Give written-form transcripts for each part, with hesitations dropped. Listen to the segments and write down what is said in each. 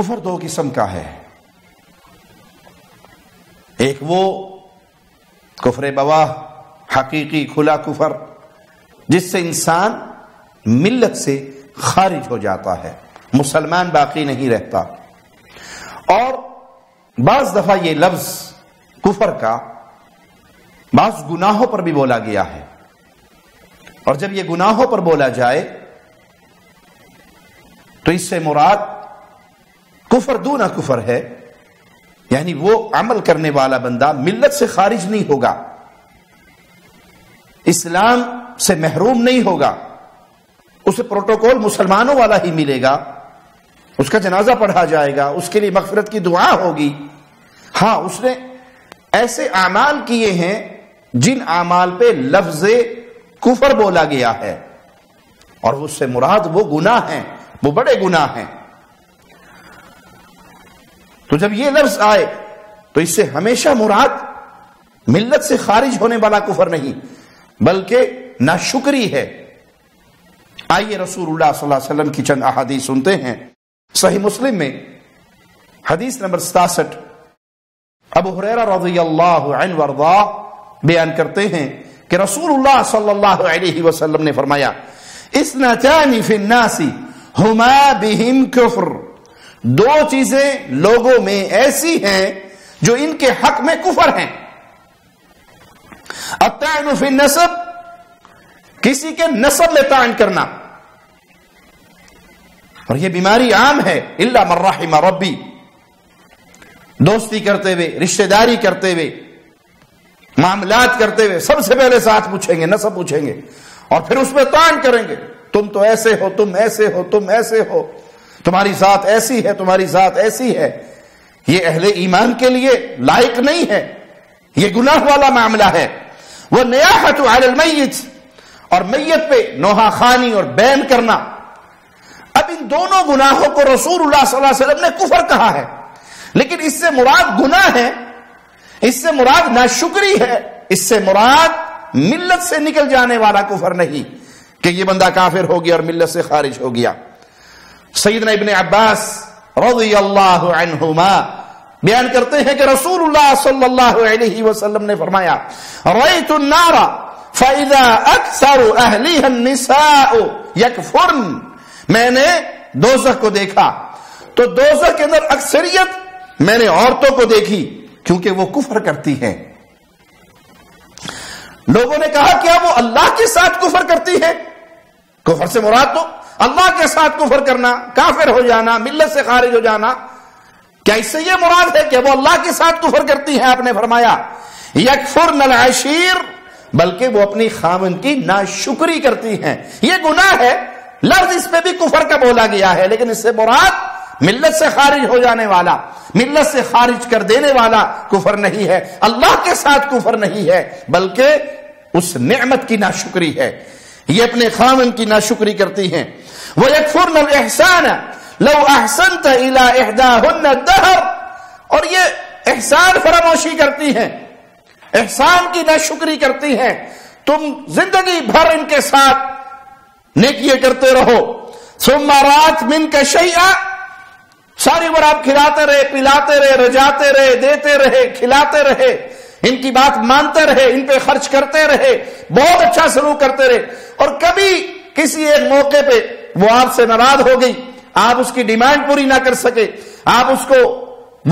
کفر دو قسم کا ہے، ایک وہ کفر بواہ، حقیقی کھلا کفر جس سے انسان ملت سے خارج ہو جاتا ہے، مسلمان باقی نہیں رہتا، اور بعض دفعہ یہ لفظ کفر کا بعض گناہوں پر بھی بولا گیا ہے، اور جب یہ گناہوں پر بولا جائے تو اس سے مراد کفر دون کفر ہے، یعنی وہ عمل کرنے والا بندہ ملت سے خارج نہیں ہوگا، اسلام سے محروم نہیں ہوگا، اسے پروٹوکول مسلمانوں والا ہی ملے گا، اس کا جنازہ پڑھا جائے گا، اس کے لیے مغفرت کی دعا ہوگی۔ ہاں، اس نے ایسے اعمال کیے ہیں جن اعمال پہ لفظ کفر بولا گیا ہے، اور اس سے مراد وہ گناہ ہیں، وہ بڑے گناہ ہیں۔ تو جب یہ لفظ آئے تو اس سے ہمیشہ مراد ملت سے خارج ہونے والا کفر نہیں بلکہ ناشکری ہے۔ آئیے رسول اللہ صلی اللہ علیہ وسلم کی چند احادیث سنتے ہیں۔ صحیح مسلم میں حدیث نمبر 67 ابو ہریرہ رضی اللہ عنہ وارضاہ بیان کرتے ہیں کہ رسول اللہ صلی اللہ علیہ وسلم نے فرمایا، اثنتان فی الناس ہما بہم کفر، دو چیزیں لوگوں میں ایسی ہیں جو ان کے حق میں کفر ہیں۔ الطعن فی النسب، کسی کے نسب میں طعن کرنا، اور یہ بیماری عام ہے، الا من رحم ربی، دوستی کرتے ہوئے، رشتہ داری کرتے ہوئے، معاملات کرتے ہوئے سب سے پہلے ساتھ پوچھیں گے، نسب پوچھیں گے، اور پھر اس میں طعن کریں گے، تم تو ایسے ہو، تم ایسے ہو، تم ایسے ہو، تمہاری ذات ایسی ہے، تمہاری ذات ایسی ہے۔ یہ اہل ایمان کے لیے لائق نہیں ہے، یہ گناہ والا معاملہ ہے۔ وہ نیاحت علی المیت، اور میت پہ نوحہ خوانی اور بین کرنا۔ اب ان دونوں گناہوں کو رسول اللہ صلی اللہ علیہ وسلم نے کفر کہا ہے، لیکن اس سے مراد گناہ ہے، اس سے مراد ناشکری ہے، اس سے مراد ملت سے نکل جانے والا کفر نہیں کہ یہ بندہ کافر ہو گیا اور ملت سے خارج ہو گیا۔ سیدنا ابن عباس رضی اللہ عنہما بیان کرتے ہیں کہ رسول اللہ صلی اللہ علیہ وسلم نے فرمایا، رأیت النار فَإِذَا أَكْثَرُ أَهْلِهَا النِّسَاءُ يَكْفُرْنَ، میں نے دوزخ کو دیکھا تو دوزخ کے اندر اکثریت میں نے عورتوں کو دیکھی کیونکہ وہ کفر کرتی ہیں۔ لوگوں نے کہا کیا وہ اللہ کے ساتھ کفر کرتی ہے؟ کفر سے مراد تو اللہ کے ساتھ کفر کرنا، کافر ہو جانا، ملت سے خارج ہو جانا، کیا اس سے یہ مراد ہے کہ وہ اللہ کے ساتھ کفر کرتی ہیں؟ آپ نے فرمایا یکفرن العشیر، بلکہ وہ اپنی خاوند کی ناشکری کرتی ہیں۔ یہ گناہ ہے، لفظ اس پہ بھی کفر کا بولا گیا ہے، لیکن اس سے مراد ملت سے خارج ہو جانے والا، ملت سے خارج کر دینے والا کفر نہیں ہے، اللہ کے ساتھ کفر نہیں ہے، بلکہ اس نعمت کی ناشکری ہے، یہ اپنے خاوند کی ناشکری کرتی ہیں۔ وَيَكْفُرْنَ الْإِحْسَانَ لَوْ أَحْسَنْتَ إِلَىٰ إِحْدَاهُنَّ الدَّهْرَ، اور یہ احسان فراموشی کرتی ہیں، احسان کی ناشکری کرتی ہیں، تم زندگی بھر ان کے ساتھ نیکیاں کرتے رہو، ثُمَّ رَأَتْ مِنْكَ شَيْئًا، ساری عمر آپ کھلاتے رہے، پلاتے رہے، رجاتے رہے، دیتے رہے، کھلاتے رہے، ان کی بات مانتے رہے، ان پہ خرچ کرتے رہے، بہت اچھا سلوک کرتے رہے، اور کبھی کسی ایک موقع پہ وہ آپ سے ناراض ہو گئی، آپ اس کی ڈیمانڈ پوری نہ کر سکے، آپ اس کو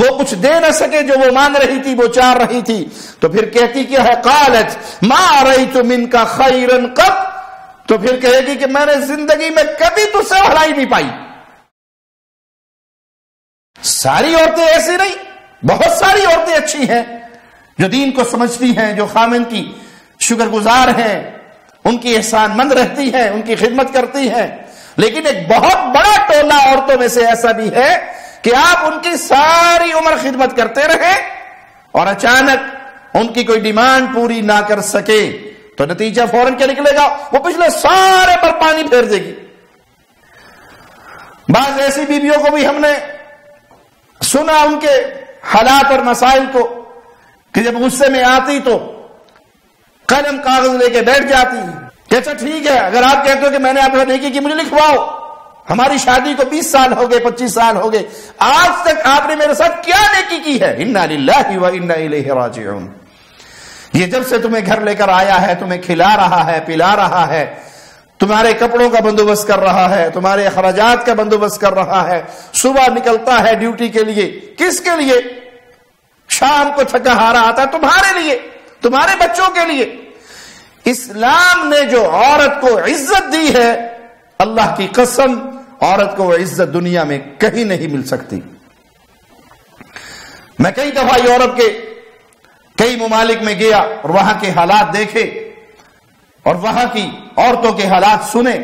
وہ کچھ دے نہ سکے جو وہ مانگ رہی تھی، وہ چاہ رہی تھی، تو پھر کہتی کیا ہے؟ قالت ما رأیت منک خیرا قط، تو پھر کہے گی کہ میں نے زندگی میں کبھی تجھ سے بھلائی نہیں پائی۔ ساری عورتیں ایسی نہیں، بہت ساری عورتیں اچھی ہیں جو دین کو سمجھتی ہیں، جو خامن کی شکر گزار ہیں، ان کی احسان مند رہتی ہیں، ان کی خدمت کرتی ہیں، لیکن ایک بہت بڑا ٹولہ عورتوں میں سے ایسا بھی ہے کہ آپ ان کی ساری عمر خدمت کرتے رہے اور اچانک ان کی کوئی ڈیمانڈ پوری نہ کر سکے تو نتیجہ فوراً کیا نکلے گا؟ وہ پچھلے سارے پر پانی پھیر دے گی۔ بعض ایسی بیویوں کو بھی ہم نے سنا ان کے حالات اور مسائل کو کہ جب غصے میں آتی تو قلم کاغذ لے کے بیٹھ جاتی کہ اچھا ٹھیک ہے، اگر آپ کہتے ہو کہ میں نے آپ کو نیکی کی مجھے لکھواؤ، ہماری شادی کو 20 سال ہو گئے، 25 سال ہو گئے، آج تک آپ نے میرے ساتھ کیا نیکی کی ہے؟ انا للہ و انا الیہ راجعون۔ یہ جب سے تمہیں گھر لے کر آیا ہے، تمہیں کھلا رہا ہے، پلا رہا ہے، تمہارے کپڑوں کا بندوبست کر رہا ہے، تمہارے اخراجات کا بندوبست کر رہا ہے، صبح نکلتا ہے ڈیوٹی کے لیے، کس کے لیے؟ شام کو تھکا ہارا آتا ہے تمہارے لیے، تمہارے بچوں کے لیے۔ اسلام نے جو عورت کو عزت دی ہے، اللہ کی قسم عورت کو وہ عزت دنیا میں کہیں نہیں مل سکتی۔ میں کئی دفعہ یورپ کے کئی ممالک میں گیا اور وہاں کے حالات دیکھے اور وہاں کی عورتوں کے حالات سنے۔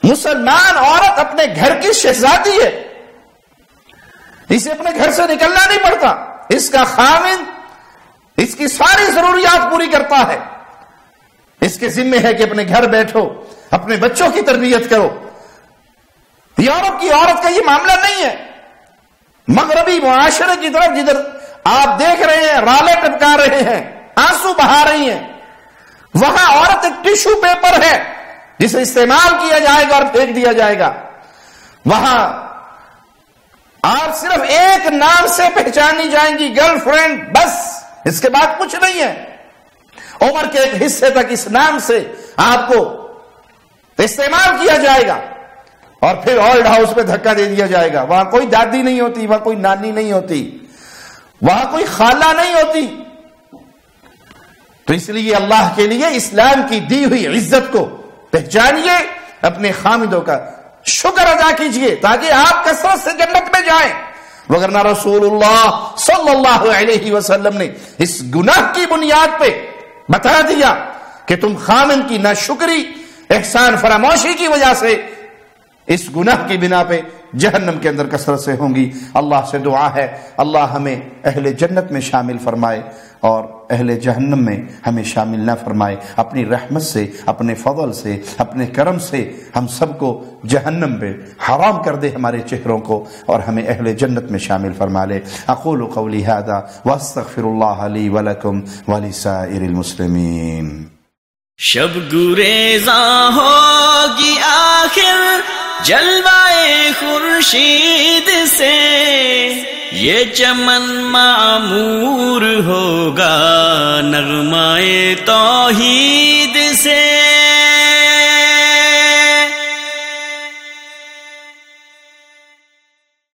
مسلمان عورت اپنے گھر کی شہزادی ہے، اسے اپنے گھر سے نکلنا نہیں پڑتا، اس کا خاوند اس کی ساری ضروریات پوری کرتا ہے، اس کے ذمہ ہے کہ اپنے گھر بیٹھو، اپنے بچوں کی تربیت کرو۔ یورپ کی عورت کا یہ معاملہ نہیں ہے۔ مغربی معاشرے کی طرف جدھر آپ دیکھ رہے ہیں رالے ٹپکا رہے ہیں، آنسو بہا رہی ہیں، وہاں عورت ایک ٹیشو پیپر ہے جسے استعمال کیا جائے گا اور پھینک دیا جائے گا۔ وہاں آپ صرف ایک نام سے پہچانی جائیں گی، گرل فرینڈ، بس، اس کے بعد کچھ نہیں ہے۔ عمر کے ایک حصے تک اس نام سے آپ کو استعمال کیا جائے گا اور پھر اولڈ ہاؤس میں دھکا دے دیا جائے گا۔ وہاں کوئی دادی نہیں ہوتی، وہاں کوئی نانی نہیں ہوتی، وہاں کوئی خالہ نہیں ہوتی۔ تو اس لیے اللہ کے لیے اسلام کی دی ہوئی عزت کو پہچانیے، اپنے خامدوں کا شکر ادا کیجئے تاکہ آپ کثرت سے جنت میں جائیں۔ وگرنہ رسول اللہ صلی اللہ علیہ وسلم نے اس گناہ کی بنیاد پہ بتا دیا کہ تم خامن کی ناشکری، احسان فراموشی کی وجہ سے اس گناہ کی بنا پہ جہنم کے اندر کثرت سے ہوں گی۔ اللہ سے دعا ہے اللہ ہمیں اہل جنت میں شامل فرمائے اور اہل جہنم میں ہمیں شامل نہ فرمائے۔ اپنی رحمت سے، اپنے فضل سے، اپنے کرم سے ہم سب کو جہنم پہ حرام کر دے ہمارے چہروں کو اور ہمیں اہل جنت میں شامل فرما لے۔ اقول قولی ھذا واستغفر اللہ لی ولکم ولسائر المسلمین۔ شب گریزاں ہوگی آخر جلوائے خورشید سے، یہ چمن معمور ہوگا نغمائے توحید